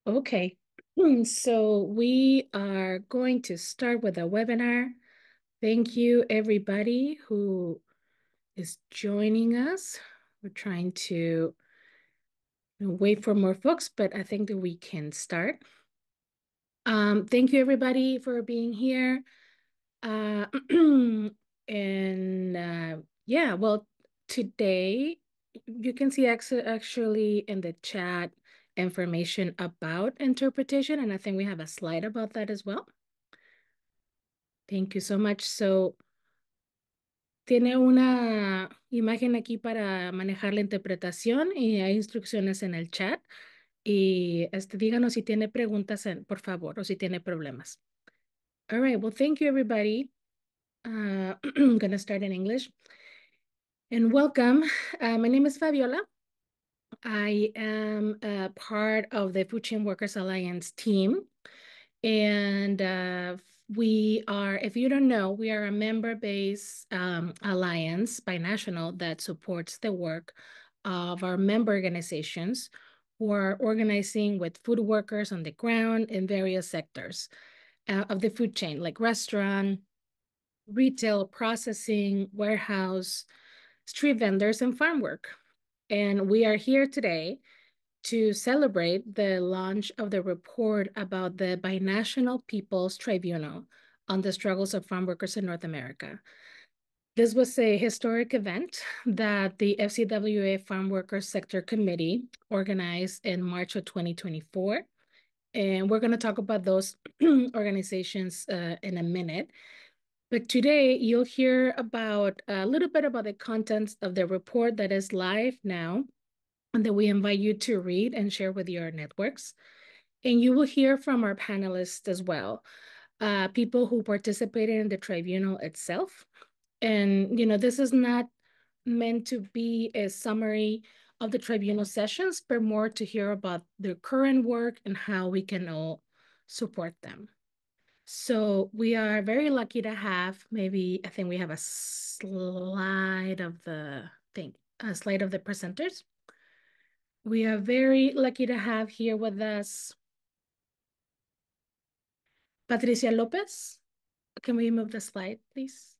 Okay, so we are going to start with a webinar. Thank you, everybody who is joining us. We're trying to wait for more folks, but I think that we can start. Thank you, everybody, for being here. Yeah, well, today you can see actually in the chat information about interpretation, and I think we have a slide about that as well. Thank you so much. So, tiene una imagen aquí para manejar la interpretación y hay instrucciones en el chat. Y díganos si tiene preguntas, por favor, o si tiene problemas. All right, well, thank you, everybody. I'm going to start in English. And welcome. My name is Fabiola. I am a part of the Food Chain Workers Alliance team. And we are, if you don't know, we are a member-based alliance binational that supports the work of our member organizations who are organizing with food workers on the ground in various sectors of the food chain, like restaurant, retail, processing, warehouse, street vendors, and farm work. And we are here today to celebrate the launch of the report about the Binational People's Tribunal on the struggles of farm workers in North America. This was a historic event that the FCWA Farm Workers Sector Committee organized in March of 2024. And we're going to talk about those organizations in a minute. But today you'll hear about a little bit about the contents of the report that is live now and that we invite you to read and share with your networks. And you will hear from our panelists as well, people who participated in the tribunal itself. And, this is not meant to be a summary of the tribunal sessions, but more to hear about their current work and how we can all support them. So we are very lucky to have, I think we have a slide of the presenters. We are very lucky to have here with us Patricia Lopez. Can we move the slide, please?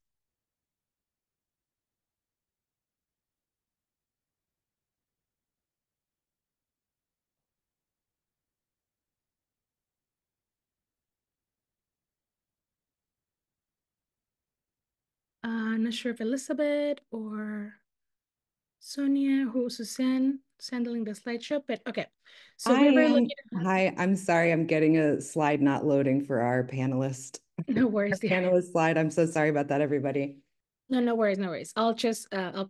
I'm not sure if Elizabeth or Sonia, Suzanne is handling the slideshow, but okay. So we're very lucky. Hi, I'm sorry. I'm getting a slide not loading for our panelist. No worries. Our panelist slide. I'm so sorry about that, everybody. No worries, no worries. I'll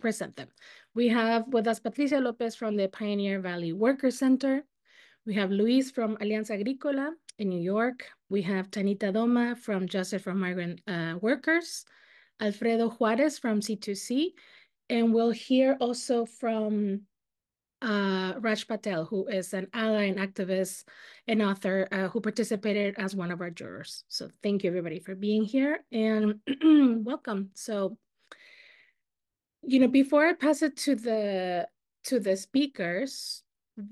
present them. We have with us Patricia Lopez from the Pioneer Valley Workers Center. We have Luis from Alianza Agrícola in New York. We have Taneeta Doma from Justice for Migrant Workers. Alfredo Juarez from C2C. And we'll hear also from Raj Patel, who is an ally and activist and author who participated as one of our jurors. So thank you, everybody, for being here and welcome. So, before I pass it to the speakers,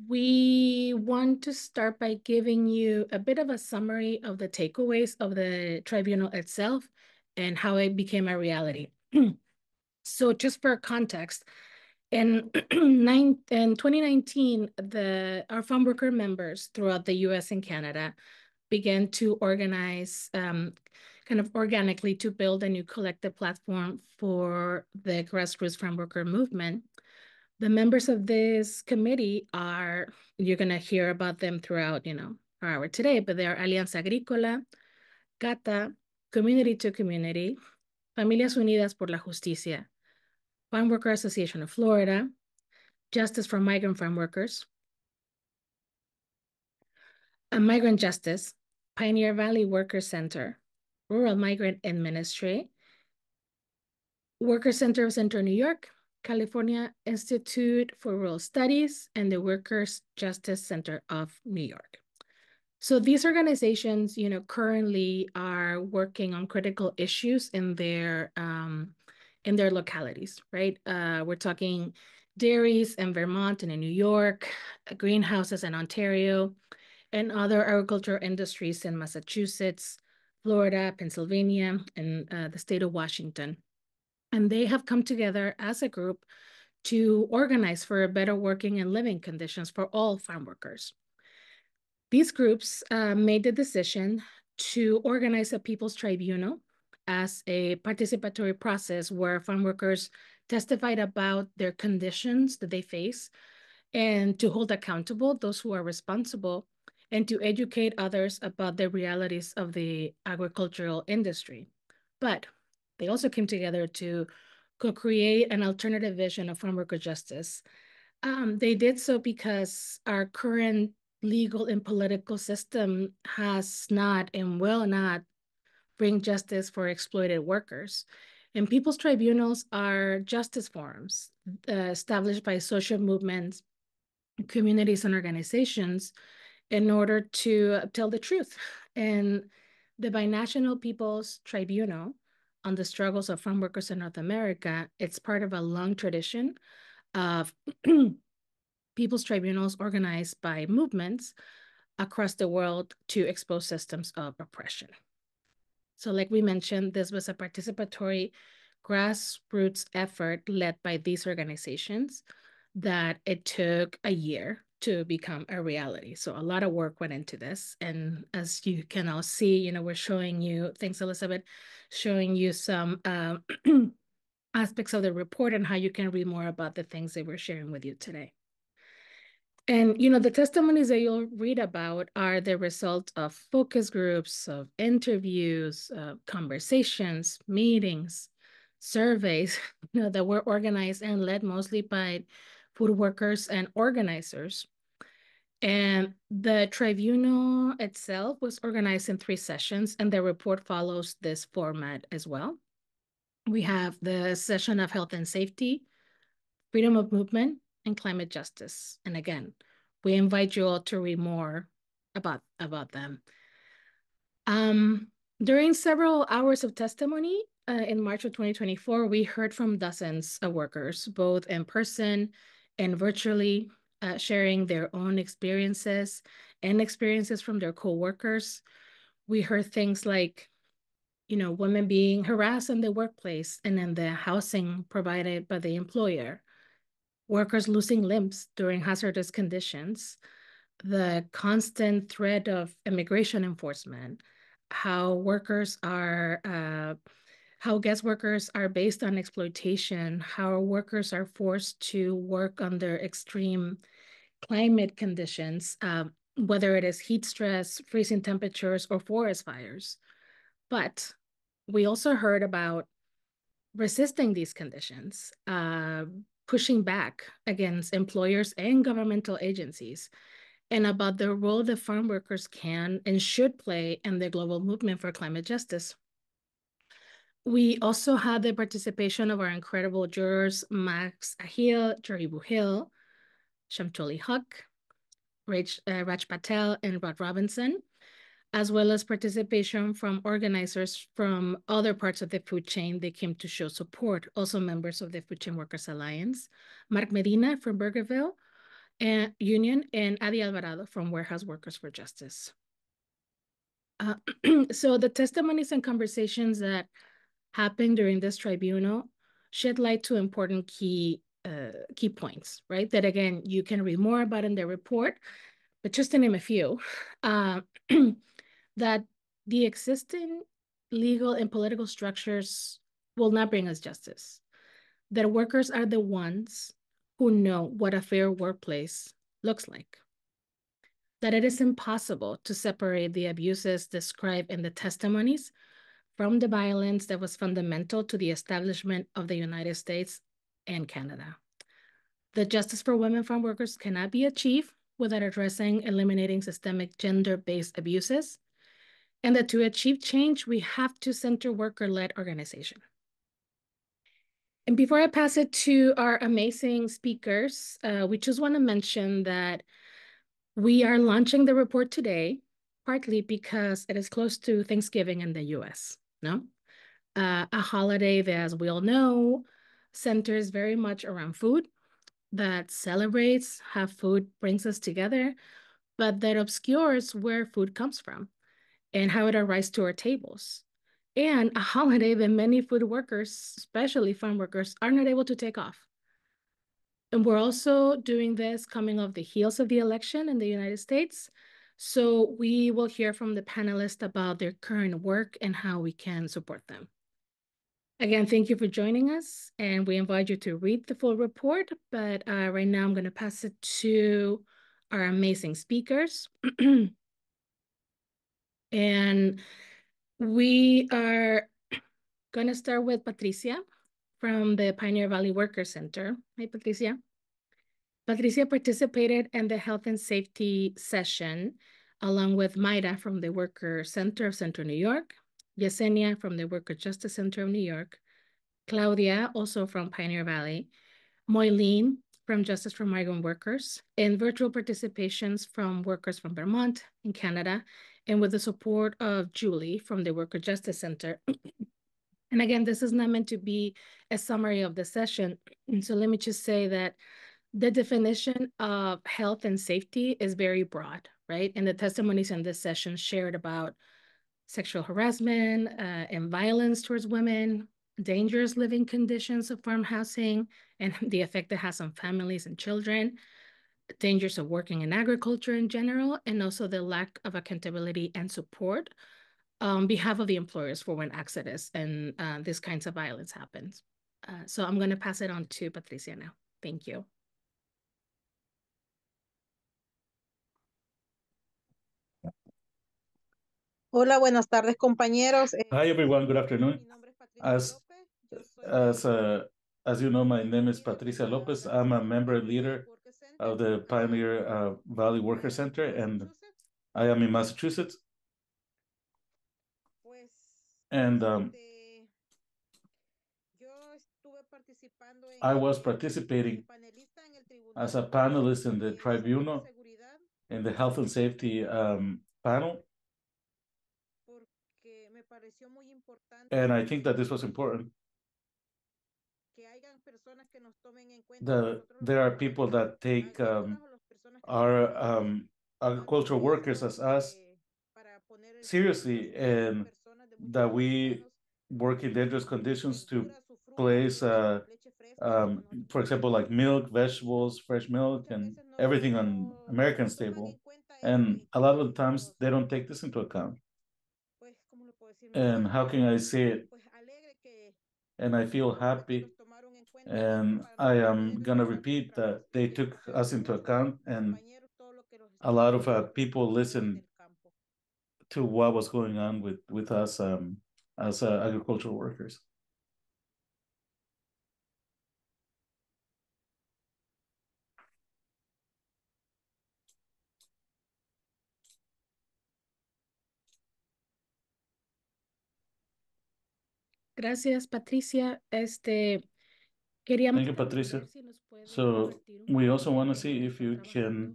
we want to start by giving you a bit of a summary of the takeaways of the tribunal itself and how it became a reality. So just for context, in 2019, our farm worker members throughout the US and Canada began to organize kind of organically to build a new collective platform for the grassroots farm worker movement. The members of this committee you're going to hear about them throughout, our hour today, but they are Alianza Agrícola, GATA, Community to Community, Familias Unidas por la Justicia, Farm Worker Association of Florida, Justice for Migrant Farm Workers, Migrant Justice, Pioneer Valley Workers Center, Rural Migrant and Ministry, Worker Center of Central New York, California Institute for Rural Studies, and the Workers Justice Center of New York. So these organizations, currently are working on critical issues in their localities, right? We're talking dairies in Vermont and in New York, greenhouses in Ontario, and other agricultural industries in Massachusetts, Florida, Pennsylvania, and the state of Washington. And they have come together as a group to organize for better working and living conditions for all farm workers. These groups made the decision to organize a people's tribunal as a participatory process where farm workers testified about their conditions that they face and to hold accountable those who are responsible and to educate others about the realities of the agricultural industry. But they also came together to co-create an alternative vision of farm worker justice. They did so because our current legal and political system has not and will not bring justice for exploited workers. And people's tribunals are justice forums established by social movements, communities, and organizations in order to tell the truth. And the Binational People's Tribunal on the struggles of farm workers in North America, it's part of a long tradition of people's tribunals organized by movements across the world to expose systems of oppression. So like we mentioned, this was a participatory grassroots effort led by these organizations that it took a year to become a reality. So a lot of work went into this. And as you can all see, we're showing you, thanks Elizabeth, showing you some aspects of the report and how you can read more about the things that we're sharing with you today. And, the testimonies that you'll read about are the result of focus groups, of interviews, conversations, meetings, surveys, that were organized and led mostly by food workers and organizers. And the tribunal itself was organized in 3 sessions, and the report follows this format as well. We have the session of health and safety, freedom of movement, and climate justice. And again, we invite you all to read more about them. During several hours of testimony in March of 2024, we heard from dozens of workers, both in person and virtually, sharing their own experiences and experiences from their co-workers. We heard things like, women being harassed in the workplace and in the housing provided by the employer, workers losing limbs during hazardous conditions, the constant threat of immigration enforcement, how guest workers are based on exploitation, how workers are forced to work under extreme climate conditions, whether it is heat stress, freezing temperatures, or forest fires. But we also heard about resisting these conditions, pushing back against employers and governmental agencies, and about the role that farm workers can and should play in the global movement for climate justice. We also had the participation of our incredible jurors, Max Ahil, Jerry Buhil, Shamtoli Huck, Raj Patel, and Rod Robinson, as well as participation from organizers from other parts of the food chain. They came to show support, also members of the Food Chain Workers Alliance, Mark Medina from Burgerville and Union, and Adi Alvarado from Warehouse Workers for Justice. So the testimonies and conversations that happened during this tribunal shed light to important key points, right? That again, you can read more about in the report, but just to name a few, that the existing legal and political structures will not bring us justice. That workers are the ones who know what a fair workplace looks like. That it is impossible to separate the abuses described in the testimonies from the violence that was fundamental to the establishment of the United States and Canada. That justice for women farm workers cannot be achieved without addressing eliminating systemic gender-based abuses, and that to achieve change, we have to center worker-led organization. And before I pass it to our amazing speakers, we just want to mention that we are launching the report today, partly because it is close to Thanksgiving in the US, no? A holiday that, as we all know, centers very much around food, that celebrates how food brings us together, but that obscures where food comes from and how it arrives to our tables. And a holiday that many food workers, especially farm workers, are not able to take off. And we're also doing this coming off the heels of the election in the United States. So we will hear from the panelists about their current work and how we can support them. Again, thank you for joining us, and we invite you to read the full report. But right now, I'm going to pass it to our amazing speakers. And we are going to start with Patricia from the Pioneer Valley Worker Center. Hi, Patricia. Patricia participated in the health and safety session, along with Mayra from the Worker Center of Central New York, Yesenia from the Worker Justice Center of New York, Claudia, also from Pioneer Valley, Moylene from Justice for Migrant Workers, and virtual participations from workers from Vermont in Canada, and with the support of Julie from the Worker Justice Center. And again, this is not meant to be a summary of the session. So let me just say that the definition of health and safety is very broad, right? And the testimonies in this session shared about sexual harassment and violence towards women, dangerous living conditions of farm housing, and the effect it has on families and children, dangers of working in agriculture in general, and also the lack of accountability and support on behalf of the employers for when accidents and these kinds of violence happens. So I'm going to pass it on to Patricia now. Thank you. Hola, buenas tardes, compañeros. Hi, everyone. Good afternoon. As as uh, as you know, my name is Patricia Lopez. I'm a member leader of the Pioneer Valley Worker Center, and I am in Massachusetts. And I was participating as a panelist in the Tribunal in the health and safety panel. And I think that this was important. There are people that take our agricultural workers as us seriously, and that we work in dangerous conditions to place, for example, like milk, vegetables, fresh milk, and everything on American's table. And a lot of the times they don't take this into account. And how can I say it? And I feel happy, and I am gonna repeat that they took us into account, and a lot of people listened to what was going on with us as agricultural workers. Gracias, Patricia. Thank you, Patricia. So we also want to see if you can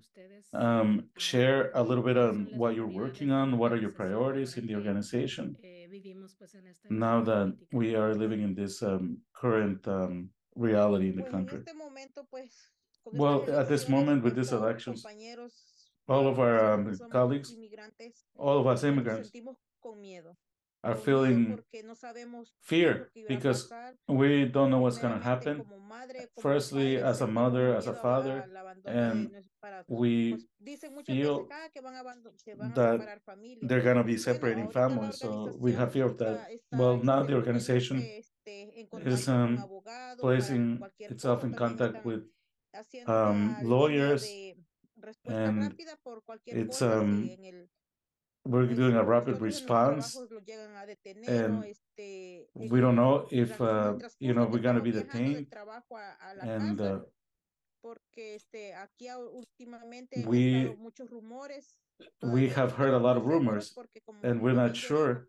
share a little bit on what you're working on, what are your priorities in the organization, now that we are living in this current reality in the country. Well, at this moment with these elections, all of our colleagues, all of us immigrants are feeling fear because we don't know what's going to happen. Firstly, as a mother, as a father, and we feel that they're going to be separating families. So we have fear of that. Well, now the organization is placing itself in contact with lawyers, and it's we're doing a rapid response, and we don't know if we're going to be detained, and we have heard a lot of rumors, and we're not sure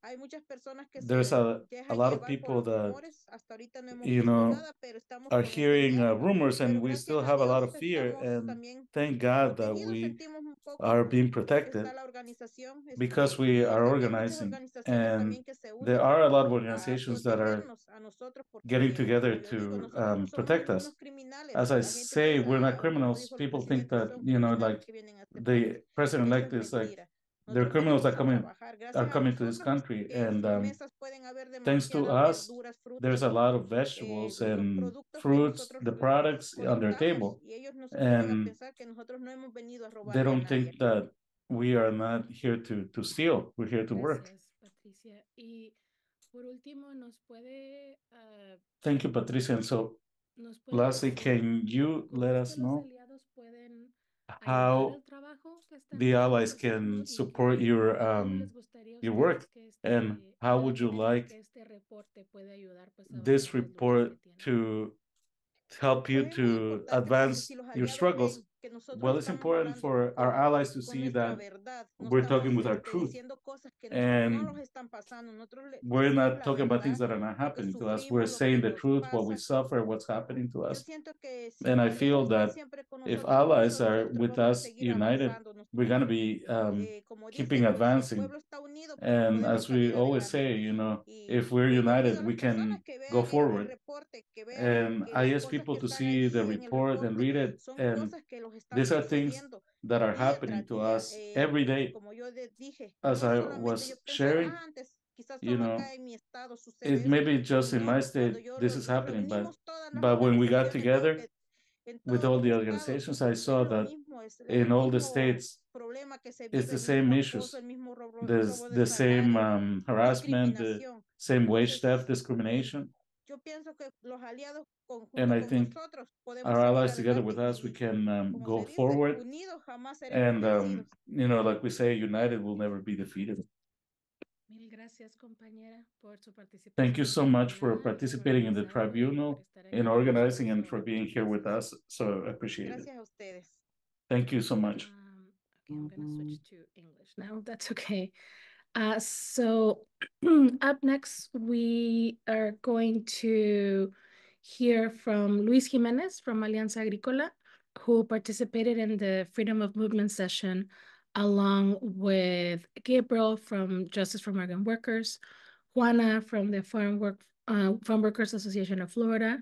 Hay muchas personas que there's se a dejan lot of llevar por people los that, rumores. Hasta ahorita no hemos you visto know, nada, pero estamos are con ese hearing miedo. rumors, and Pero we gracias still a have a lot Dios of fear. estamos And también thank God that protegidos, we sentimos un poco. are being protected Está la organización, because we y are también muchas organizing. organizaciones And también que se there unen are a lot of a organizations that are protegernos a nosotros, getting porque together como yo digo, to nosotros no somos protect ningunos us. criminales. As I La gente say, we're not piensa, como criminals. dijo el People think presidente, que that, son you know, criminales like que vienen a este país. the Eso president-elect es is like, mentira. they're Nosotros criminals venimos that a come in, trabajar. are Gracias a coming to this nosotros, country. en And sus mesas pueden haber thanks to demasiadas us, verduras, frutas, there's a lot of vegetables los and productos que fruits, nosotros the les products on their conectamos, table. y ellos no se pongan a And pensar que nosotros no hemos venido a they robarle a don't nadie think aquí. that we are not here to steal. We're here to work. Gracias, Patricia. Y por último, ¿nos puede Thank you, Patricia. And so, nos puede lastly, decir can you cómo let es us que los know aliados pueden ayudar how al trabajo que están the allies haciendo can y support your cómo les gustaría a your ustedes work, que and how would you like que este reporte puede ayudar pues a this avanzar las luchas que report tienen? to help you Pues es muy to importante, porque advance si los your aliados struggles? ven que nosotros Well, it's estamos important hablando for our allies to con see nuestra that verdad, no we're talking estamos with our truth, diciendo cosas que no los and están pasando, nosotros le we're decimos not la talking about things verdad, that are not lo que happening to us. We're sufrimos, lo saying que the nos truth, what we pasa. suffer, what's happening to Yo us. siento que si And los I feel aliados están that siempre con if nosotros, por allies eso are nosotros with vamos a us seguir united, avanzando. we're going to be Como keeping dicen, si el advancing. pueblo está unido, pues And podemos as we salir always adelante. say, you know, Y if we're pues yo pido united, a we las personas can que go vean el forward. reporte, que vean And que I las ask cosas people que to están see the allí en el report and reporte read it. son And cosas que los están these are things sucediendo that are día happening tras to día. us every day. Como yo dije, As no I solamente yo was pensaba sharing, antes, quizás you solo know, acá en mi estado it sucede may esto. be just in No, my cuando state yo this is nos happening, reunimos todas las but when we got organizaciones, veo together que en with todos all los the estados organizations, I es saw lo that mismo, es el in all the mismo states problema que se it's vive, the el same mismo acoso, issues. el mismo There's robo de the same salario, harassment, the discriminación. same wage theft, Entonces, discrimination. yo pienso que los aliados And junto I con think nosotros podemos our salir allies together adelante, with us, we y can como go se dice, forward. unidos jamás seremos And, vencidos. you know, like we say, united will never be defeated. Mil gracias, compañera, por su participación. Thank you en el so much for tribunal, participating in the organizado y por tribunal, estar aquí in con organizing, nosotros and ahora for being muchas here with gracias. us. So I appreciate it. Gracias a ustedes. Thank you so much. Okay, I'm gonna switch to English now. That's okay. So up next, we are going to hear from Luis Jimenez from Alianza Agrícola, who participated in the Freedom of Movement session, along with Gabriel from Justice for Migrant Workers, Juana from the Farm Workers Association of Florida,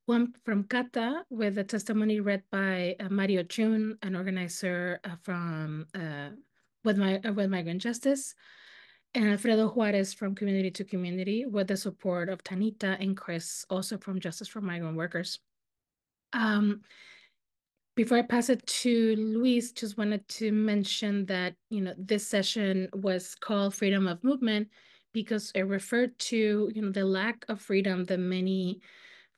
Juan from CATA with the testimony read by Mario Chun, an organizer with Migrant Justice, and Alfredo Juarez from Community to Community with the support of Taneeta and Chris, also from Justice for Migrant Workers. Before I pass it to Luis, just wanted to mention that, you know, this session was called Freedom of Movement because it referred to, you know, the lack of freedom that many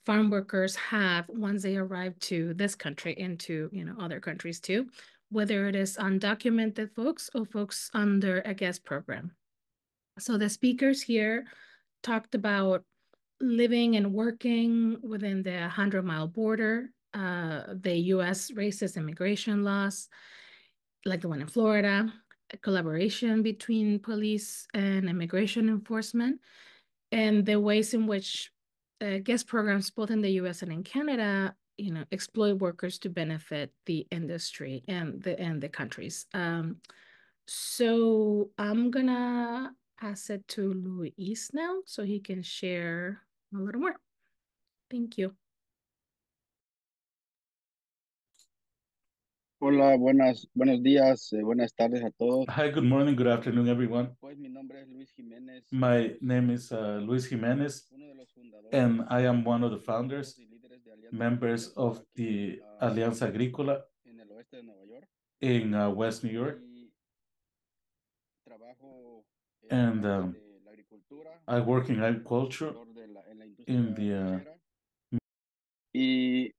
farm workers have once they arrive to this country and to, you know, other countries too, whether it is undocumented folks or folks under a guest program. So the speakers here talked about living and working within the 100-mile border, the U.S. racist immigration laws, like the one in Florida, a collaboration between police and immigration enforcement, and the ways in which guest programs, both in the U.S. and in Canada, you know, exploit workers to benefit the industry and the countries. So I'm gonna pass it to Luis now so he can share a little more. Thank you. Hola, buenos días, buenas tardes a todos. Hi, good morning, good afternoon, everyone. Pues mi nombre es Luis Jiménez. My name is Luis Jimenez, Uno de los and fundadores I am one of the founders, y líderes de Alianza members Agrícola of aquí, the Alianza Agrícola en el oeste de Nueva York. in West New York. Y trabajo en And el área de la agricultura, I work in agriculture en la industria in the lechera. Y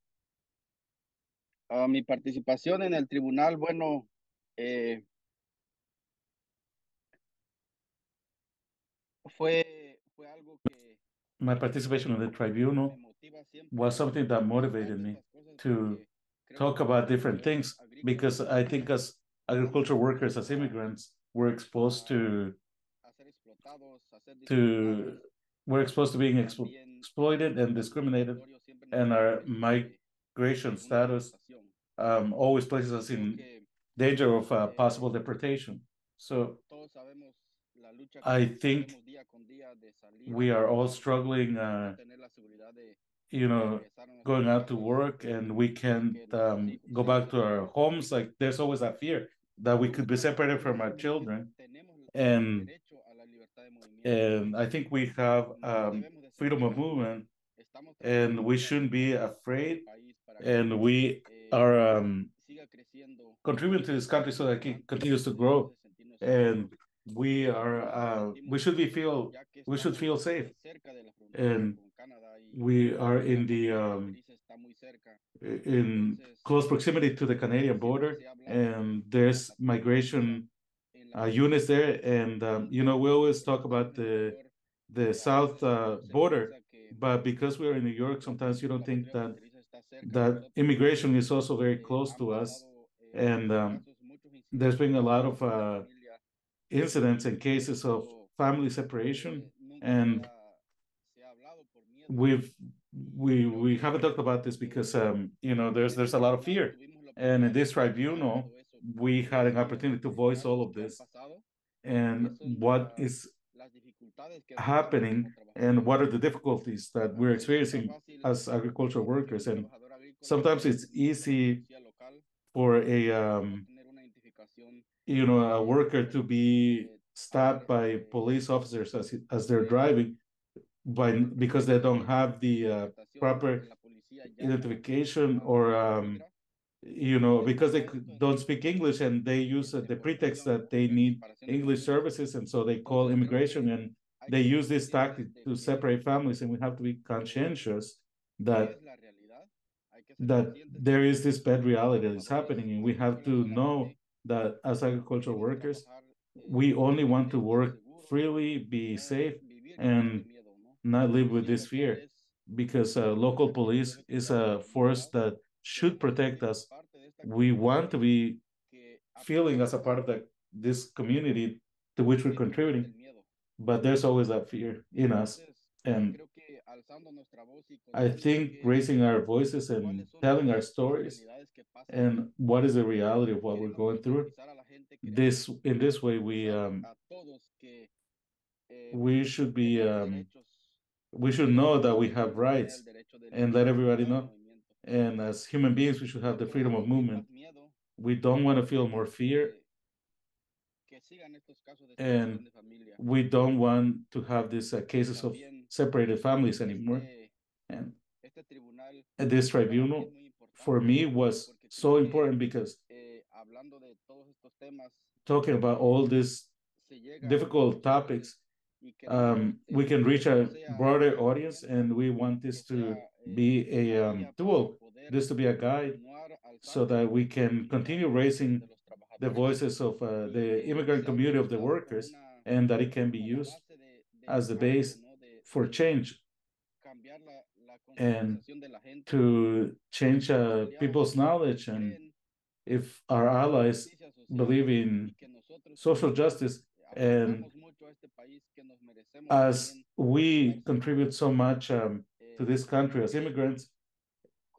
mi participación en el tribunal, bueno, fue algo que my participation in the me tribunal motiva siempre was something that a motivated hablar de me estas cosas to porque creo talk que about como different trabajadores things, agrícolas because I think as agriculture workers, as immigrants, we're exposed to a ser we're exposed to being exploited and discriminated, and our migration status always places us in danger of possible deportation. So I think we are all struggling, going out to work, and we can't go back to our homes. Like, there's always that fear that we could be separated from our children. And I think we have freedom of movement, and we shouldn't be afraid. And we are contributing to this country so that it continues to grow. And we should feel safe. And we are in close proximity to the Canadian border, and there's migration units there. And we always talk about the south border, but because we're in New York, sometimes you don't think that immigration is also very close to us. And there's been a lot of incidents and cases of family separation, and we haven't talked about this because there's a lot of fear. And in this tribunal, we had an opportunity to voice all of this and what is happening and what are the difficulties that we're experiencing as agricultural workers. And sometimes it's easy for a worker to be stopped by police officers as they're driving, because they don't have the proper identification, or because they don't speak English, and they use the pretext that they need English services, and so they call immigration, and they use this tactic to separate families. And we have to be conscientious that there is this bad reality that is happening, and we have to know that as agricultural workers, we only want to work freely, be safe, and not live with this fear, because local police is a force that should protect us. We want to be feeling as a part of this community to which we're contributing, but there's always that fear in us. And I think raising our voices and telling our stories and what is the reality of what we're going through, in this way we should be we should know that we have rights and let everybody know. And as human beings, we should have the freedom of movement. We don't want to feel more fear, and we don't want to have these cases of separated families anymore. And this tribunal, for me, was so important because talking about all these difficult topics, we can reach a broader audience, and we want this to be a tool, this to be a guide, so that we can continue raising the voices of the immigrant community of the workers, and that it can be used as the base for change and to change people's knowledge. And if our allies believe in social justice, and as we contribute so much to this country as immigrants,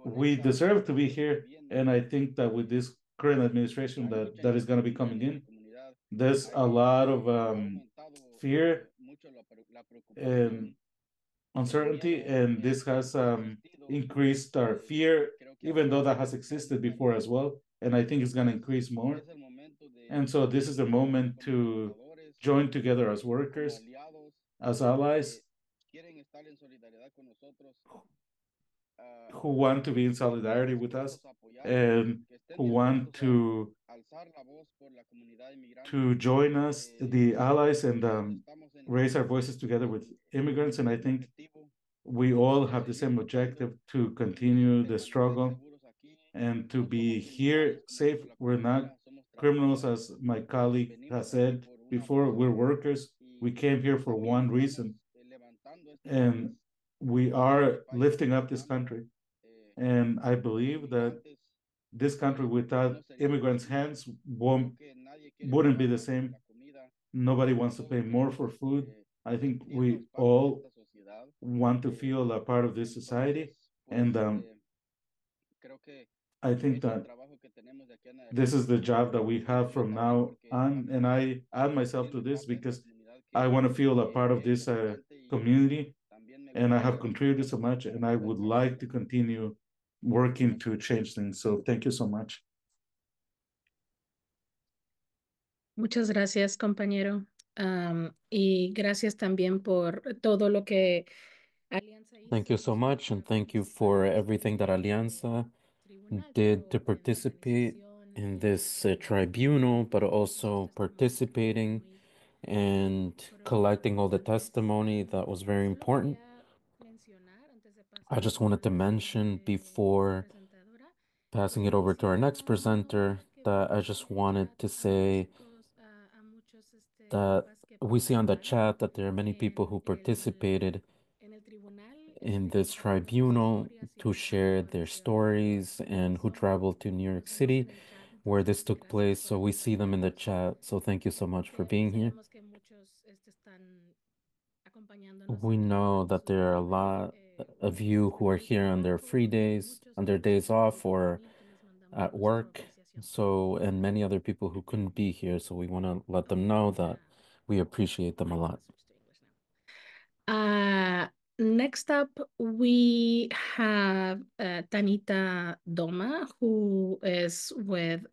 we deserve to be here. And I think that with this current administration that is going to be coming in, there's a lot of fear and uncertainty, and this has increased our fear, even though that has existed before as well. And I think it's going to increase more. And so this is the moment to join together as workers, as allies, who want to be in solidarity with us, and who want to join us, the allies, and raise our voices together with immigrants. And I think we all have the same objective, to continue the struggle and to be here safe. We're not criminals, as my colleague has said before. We're workers. We came here for one reason, and we are lifting up this country. And I believe that this country without immigrants' hands wouldn't be the same. nobody wants to pay more for food. I think we all want to feel a part of this society. And I think that this is the job that we have from now on. And I add myself to this because I want to feel a part of this community. And I have contributed so much, and I would like to continue working to change things. So thank you so much. Muchas gracias, compañero. Y gracias también por todo lo que Alianza hizo. Thank you so much, and thank you for everything that Alianza did to participate in this tribunal, but also participating and collecting all the testimony. That was very important. I just wanted to mention before passing it over to our next presenter that I just wanted to say that we see on the chat that there are many people who participated in this tribunal to share their stories and who traveled to New York City where this took place. So we see them in the chat. So thank you so much for being here. We know that there are a lot of you who are here on their free days, on their days off, or at work. So, and many other people who couldn't be here. So we want to let them know that we appreciate them a lot. Next up, we have Taneeta Doma, who is with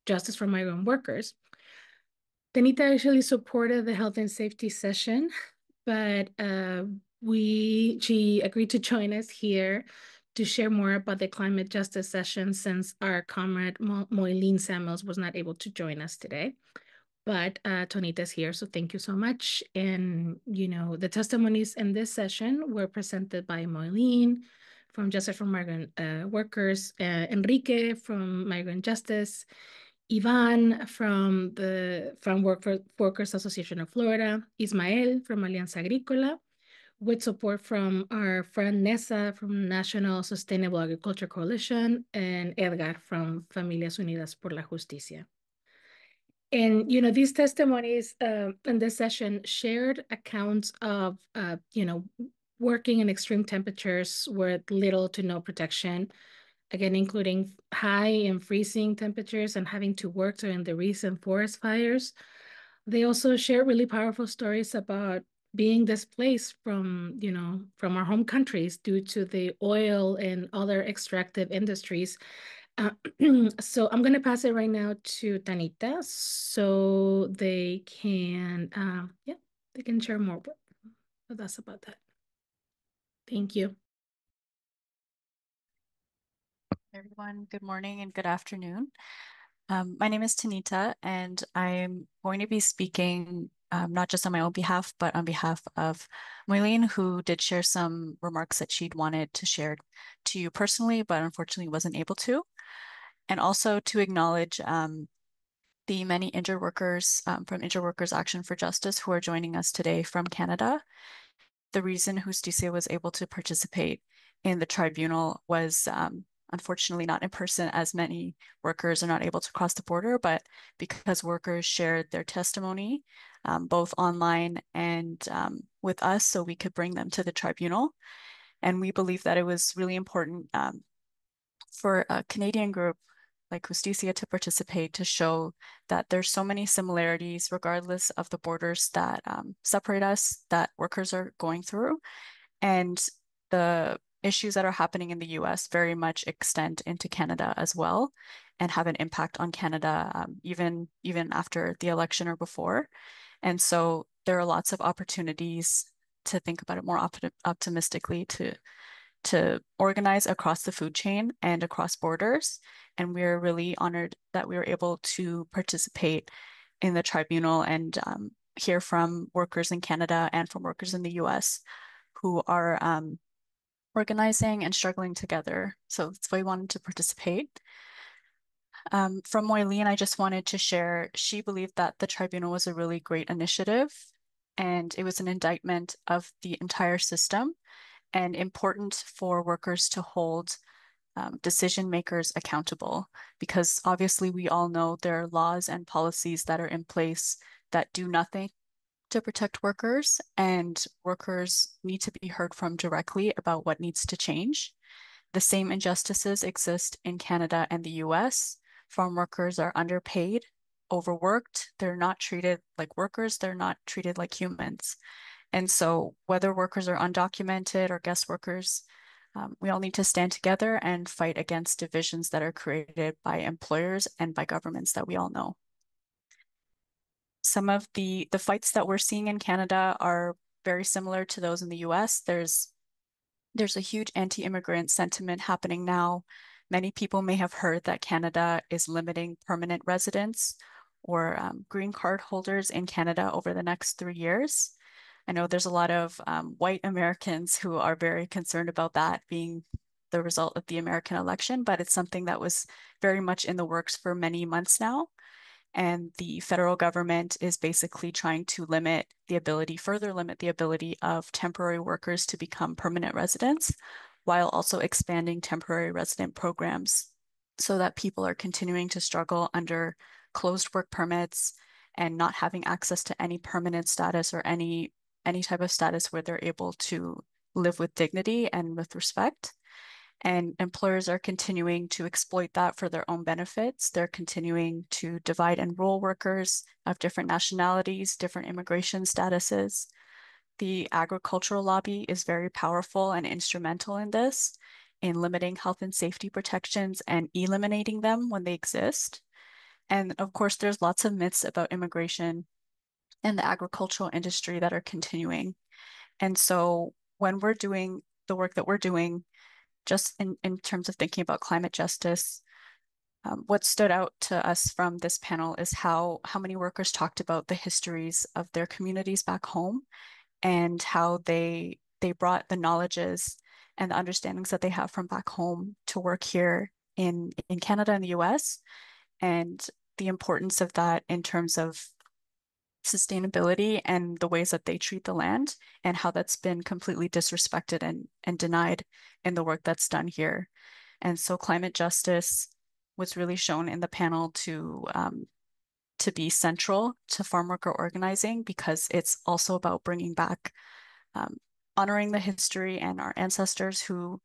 Justice for Migrant Workers. Taneeta actually supported the health and safety session, but she agreed to join us here to share more about the climate justice session since our comrade Moylene Samuels was not able to join us today. But Taneeta's here, so thank you so much. And, you know, the testimonies in this session were presented by Moylene from Justice for Migrant Workers, Enrique from Migrant Justice, Ivan from the Farmworkers Association of Florida, Ismael from Alianza Agrícola, with support from our friend Nessa from National Sustainable Agriculture Coalition, and Edgar from Familias Unidas por la Justicia. And, you know, these testimonies in this session shared accounts of, you know, working in extreme temperatures with little to no protection, again, including high and freezing temperatures and having to work during the recent forest fires. They also share really powerful stories about being displaced from, you know, from our home countries due to the oil and other extractive industries. So I'm going to pass it right now to Taneeta so they can, they can share more with us about that. Thank you. Everyone, good morning and good afternoon. My name is Taneeta, and I'm going to be speaking not just on my own behalf, but on behalf of Moylene, who did share some remarks that she'd wanted to share to you personally, but unfortunately wasn't able to. And also to acknowledge the many injured workers from Injured Workers Action for Justice who are joining us today from Canada. The reason Justicia was able to participate in the tribunal was unfortunately not in person, as many workers are not able to cross the border, but because workers shared their testimony both online and with us, so we could bring them to the tribunal. And we believe that it was really important for a Canadian group like Justicia to participate, to show that there's so many similarities regardless of the borders that separate us, that workers are going through. And the issues that are happening in the US very much extend into Canada as well and have an impact on Canada even after the election or before. And so there are lots of opportunities to think about it more optimistically, to organize across the food chain and across borders. And we're really honored that we were able to participate in the tribunal and hear from workers in Canada and from workers in the US who are organizing and struggling together. So that's why we wanted to participate. From Moylene, I just wanted to share, she believed that the tribunal was a really great initiative, and it was an indictment of the entire system and important for workers to hold decision makers accountable, because obviously we all know there are laws and policies that are in place that do nothing to protect workers, and workers need to be heard from directly about what needs to change. The same injustices exist in Canada and the US. Farm workers are underpaid, overworked. They're not treated like workers. They're not treated like humans. And so whether workers are undocumented or guest workers, we all need to stand together and fight against divisions that are created by employers and by governments that we all know. Some of the fights that we're seeing in Canada are very similar to those in the US. There's a huge anti-immigrant sentiment happening now. Many people may have heard that Canada is limiting permanent residents or green card holders in Canada over the next 3 years. I know there's a lot of white Americans who are very concerned about that being the result of the American election, but it's something that was very much in the works for many months now. And the federal government is basically trying to further limit the ability of temporary workers to become permanent residents, while also expanding temporary resident programs so that people are continuing to struggle under closed work permits and not having access to any permanent status or any type of status where they're able to live with dignity and with respect. And employers are continuing to exploit that for their own benefits. They're continuing to divide and rule workers of different nationalities, different immigration statuses. The agricultural lobby is very powerful and instrumental in this, in limiting health and safety protections and eliminating them when they exist. And of course, there's lots of myths about immigration and the agricultural industry that are continuing. And so when we're doing the work that we're doing, just in terms of thinking about climate justice, what stood out to us from this panel is how many workers talked about the histories of their communities back home and how they brought the knowledges and the understandings that they have from back home to work here in Canada and the US, and the importance of that in terms of sustainability and the ways that they treat the land, and how that's been completely disrespected and denied in the work that's done here. And so climate justice was really shown in the panel to be central to farm worker organizing, because it's also about bringing back, honoring the history and our ancestors who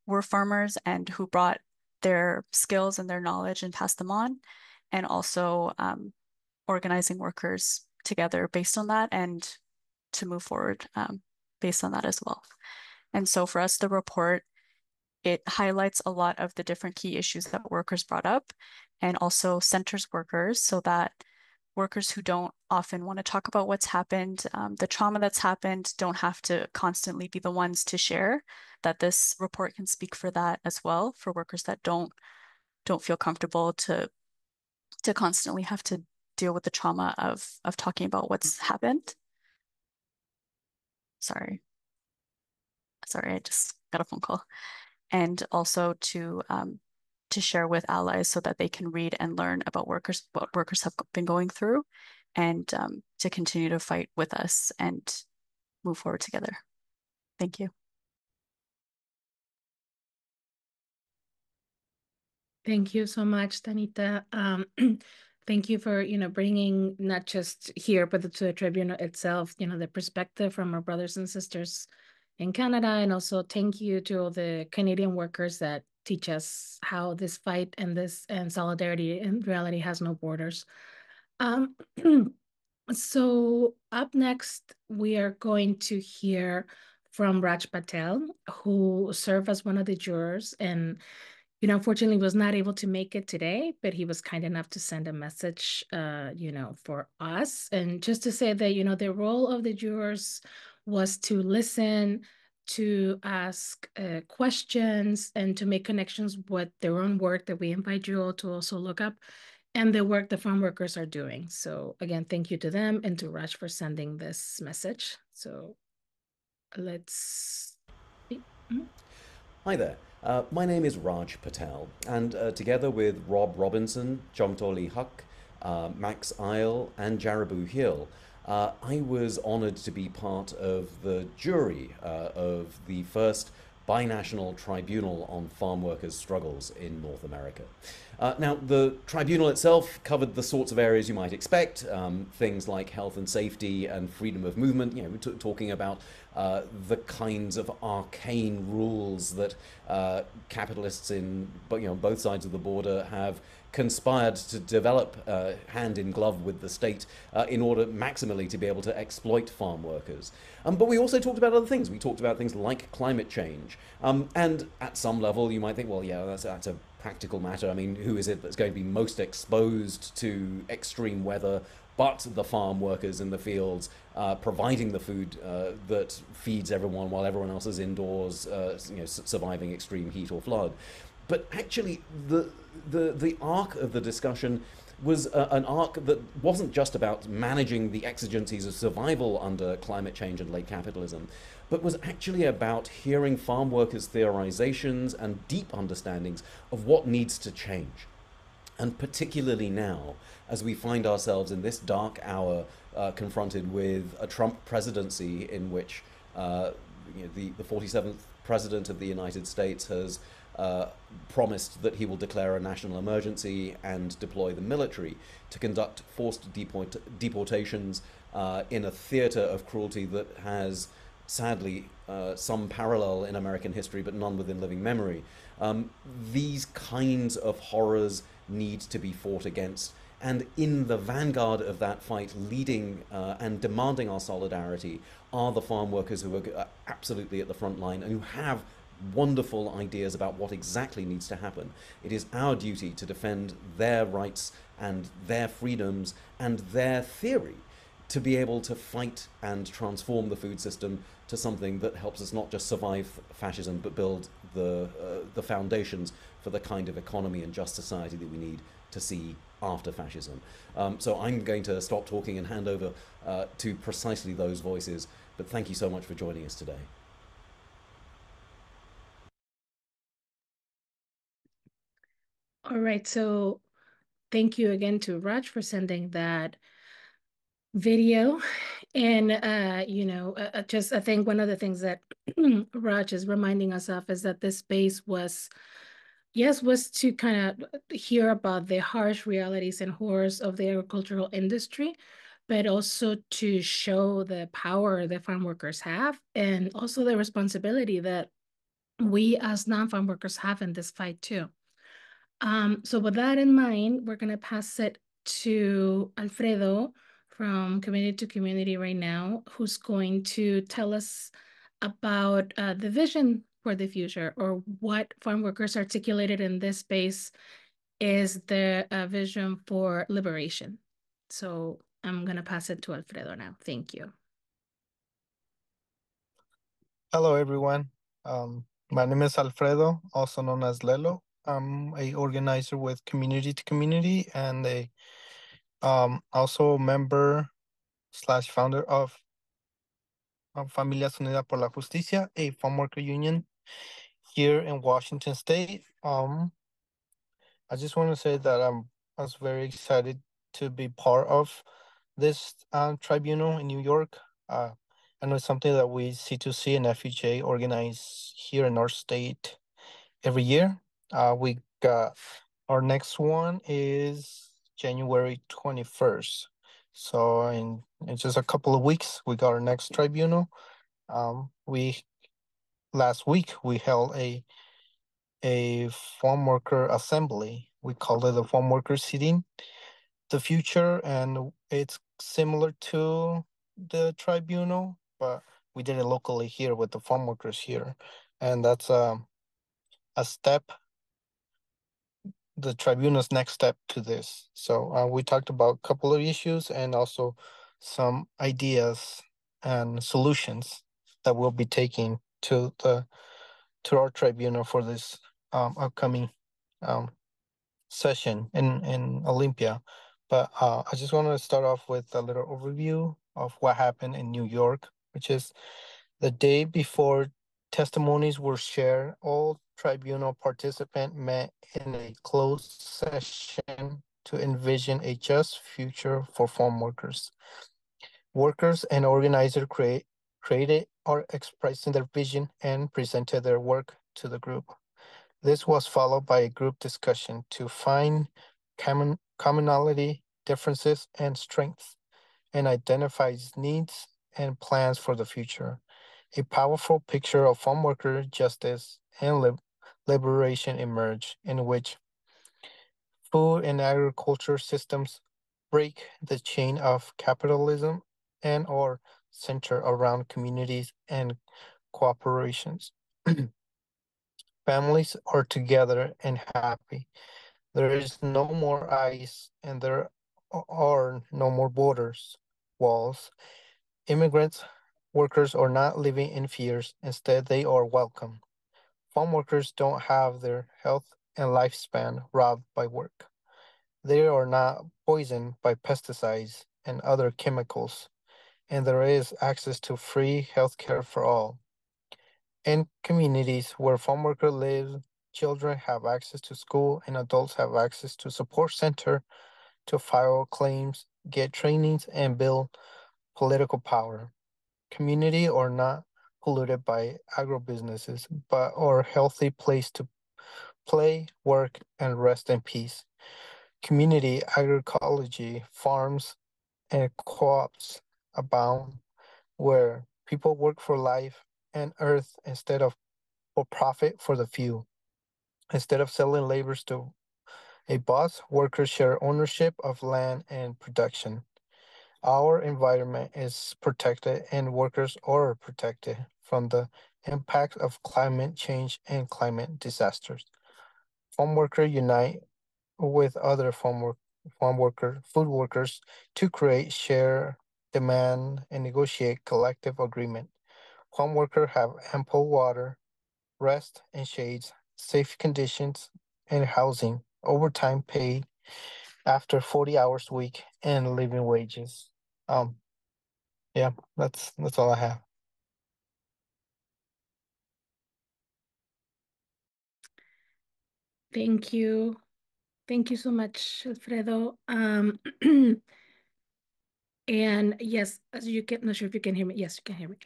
were farmers and who brought their skills and their knowledge and passed them on, and also organizing workers together based on that and to move forward based on that as well. And so for us, the report, it highlights a lot of the different key issues that workers brought up, and also centers workers so that workers who don't often want to talk about what's happened, the trauma that's happened, don't have to constantly be the ones to share, that this report can speak for that as well, for workers that don't feel comfortable to constantly have to deal with the trauma of talking about what's happened. Sorry, I just got a phone call. And also to share with allies so that they can read and learn about what workers have been going through, and to continue to fight with us and move forward together. Thank you. Thank you so much, Taneeta. Thank you for, bringing not just here, but to the tribunal itself, the perspective from our brothers and sisters in Canada. And also thank you to all the Canadian workers that teach us how this fight and solidarity in reality has no borders. So up next, we are going to hear from Raj Patel, who served as one of the jurors and unfortunately was not able to make it today, but he was kind enough to send a message, for us. And just to say that, the role of the jurors was to listen, to ask questions, and to make connections with their own work that we invite you all to also look up, and the work the farm workers are doing. So again, thank you to them and to Raj for sending this message. So let's see. Hi there. My name is Raj Patel, and together with Rob Robinson, Jongdoli Huck, Max Isle, and Jarabu Hill, I was honoured to be part of the jury of the first binational tribunal on farm workers' struggles in North America. Now, the tribunal itself covered the sorts of areas you might expect, things like health and safety and freedom of movement, you know, talking about the kinds of arcane rules that capitalists in both sides of the border have conspired to develop hand in glove with the state in order maximally to be able to exploit farm workers. But we also talked about other things. We talked about things like climate change. And at some level, you might think, well, yeah, that's a practical matter. I mean, who is it that's going to be most exposed to extreme weather but the farm workers in the fields providing the food that feeds everyone while everyone else is indoors, surviving extreme heat or flood? But actually, the arc of the discussion was an arc that wasn't just about managing the exigencies of survival under climate change and late capitalism, but was actually about hearing farm workers' theorizations and deep understandings of what needs to change. And particularly now, as we find ourselves in this dark hour confronted with a Trump presidency in which the 47th president of the United States has promised that he will declare a national emergency and deploy the military to conduct forced deportations in a theater of cruelty that has, sadly, some parallel in American history, but none within living memory. These kinds of horrors need to be fought against. And in the vanguard of that fight, leading and demanding our solidarity, are the farm workers who are absolutely at the front line and who have wonderful ideas about what exactly needs to happen. It is our duty to defend their rights and their freedoms and their theory to be able to fight and transform the food system to something that helps us not just survive fascism, but build the foundations for the kind of economy and just society that we need to see after fascism. So I'm going to stop talking and hand over to precisely those voices, but thank you so much for joining us today. All right, so thank you again to Raj for sending that video. And, just I think one of the things that Raj is reminding us of is that this space was to kind of hear about the harsh realities and horrors of the agricultural industry, but also to show the power that farm workers have and also the responsibility that we as non-farm workers have in this fight too. So with that in mind, we're going to pass it to Alfredo from Community to Community right now, who's going to tell us about the vision for the future, or what farm workers articulated in this space is the vision for liberation. So I'm going to pass it to Alfredo now. Thank you. Hello, everyone. My name is Alfredo, also known as Lelo. I'm a organizer with Community to Community and also a member / founder of Familias Unidas por la Justicia, a farm worker union here in Washington State. I just want to say that I was very excited to be part of this tribunal in New York. I know it's something that we C2C and FHA organize here in our state every year. We got our next one is January 21st. So in just a couple of weeks, we got our next tribunal. Last week we held a farm worker assembly. We called it the farm worker sitting the future, and it's similar to the tribunal, but we did it locally here with the farm workers here, and that's a step, the tribunal's next step to this. So we talked about a couple of issues and also some ideas and solutions that we'll be taking to our tribunal for this upcoming session in Olympia. But I just want to start off with a little overview of what happened in New York, which is the day before testimonies were shared. All tribunal participants met in a closed session to envision a just future for farm workers. Workers and organizers created or expressing their vision and presented their work to the group. This was followed by a group discussion to find commonality, differences, and strengths, and identify needs and plans for the future. A powerful picture of farm worker justice and liberation emerged, in which food and agriculture systems break the chain of capitalism and or center around communities and cooperations. Families are together and happy. There is no more ice and there are no more borders, walls. Immigrants, workers are not living in fears. Instead, they are welcome. Farm workers don't have their health and lifespan robbed by work. They are not poisoned by pesticides and other chemicals, and there is access to free healthcare for all. In communities where farm workers live, children have access to school and adults have access to support center to file claims, get trainings, and build political power. Community are not polluted by agrobusinesses, but are a healthy place to play, work, and rest in peace. Community agroecology, farms, and co-ops abound where people work for life and earth instead of for profit for the few. Instead of selling labors to a boss, workers share ownership of land and production. Our environment is protected and workers are protected from the impacts of climate change and climate disasters. Farm workers unite with other food workers to create, share, demand, and negotiate collective agreement. Farm workers have ample water, rest and shades, safe conditions, and housing, overtime pay after 40 hours a week, and living wages. Yeah, that's all I have. Thank you. Thank you so much, Alfredo. And yes, as you can, not sure if you can hear me. Yes, you can hear me.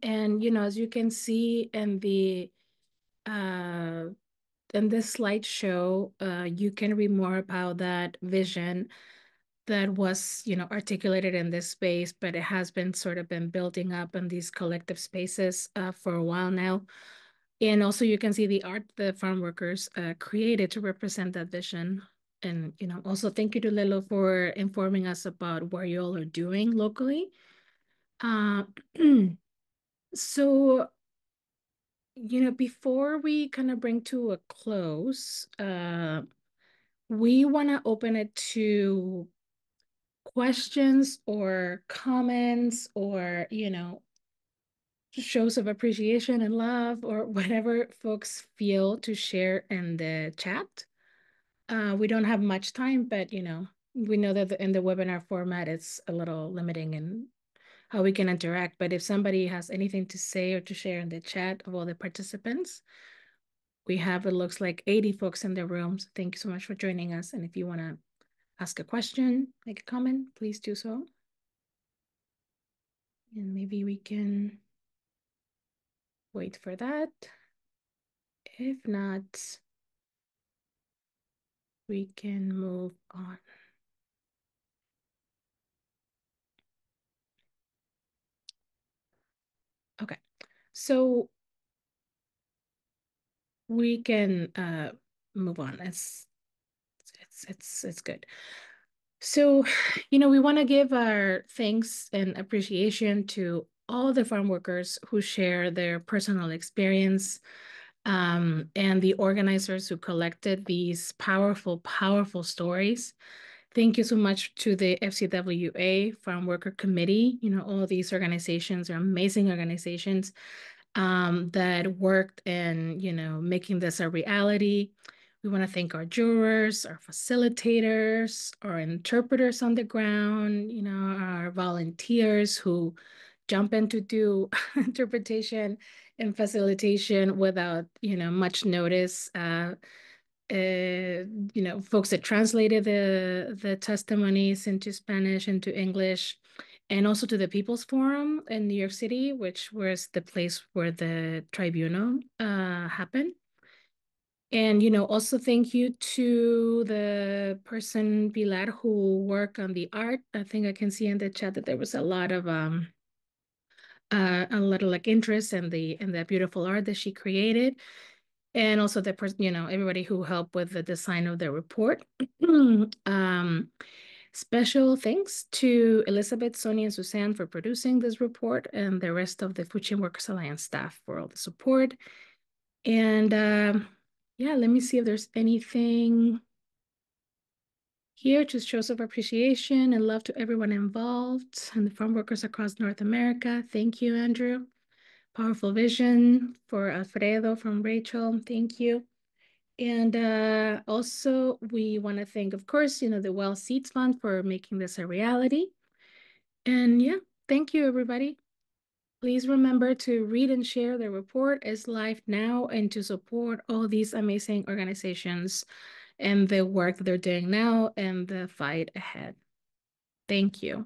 And as you can see in this slideshow, you can read more about that vision that was, articulated in this space, but it has been sort of been building up in these collective spaces for a while now. And also you can see the art the farm workers created to represent that vision. And, also thank you to Lilo for informing us about what you all are doing locally. So, before we kind of bring to a close, we want to open it to questions or comments or, shows of appreciation and love or whatever folks feel to share in the chat. We don't have much time, but we know that in the webinar format, it's a little limiting in how we can interact. But if somebody has anything to say or to share in the chat of all the participants, we have, it looks like 80 folks in the room. So thank you so much for joining us. And if you want to ask a question, make a comment, please do so. And maybe we can wait for that. If not, we can move on. Okay, so we can move on. It's good. So, we want to give our thanks and appreciation to all the farm workers who share their personal experience, and the organizers who collected these powerful, powerful stories. Thank you so much to the FCWA Farm Worker Committee. All these organizations are amazing organizations that worked in, making this a reality. We want to thank our jurors, our facilitators, our interpreters on the ground, our volunteers who jump in to do interpretation and facilitation without, much notice. Folks that translated the testimonies into Spanish, into English, and also to the People's Forum in New York City, which was the place where the tribunal happened. And, also thank you to the person, Pilar, who worked on the art. I think I can see in the chat that there was a lot of like interest in the beautiful art that she created. And also the person, everybody who helped with the design of the report. Special thanks to Elizabeth, Sonia, and Suzanne for producing this report, and the rest of the Food Chain Workers Alliance staff for all the support. And yeah, let me see if there's anything here. Just shows of appreciation and love to everyone involved and the farm workers across North America. Thank you, Andrew. Powerful vision for Alfredo from Rachel. Thank you. And also we want to thank, of course, the Well Seeds Fund for making this a reality. And yeah, thank you, everybody. Please remember to read and share the report. It's live now, and to support all these amazing organizations and the work that they're doing now and the fight ahead. Thank you.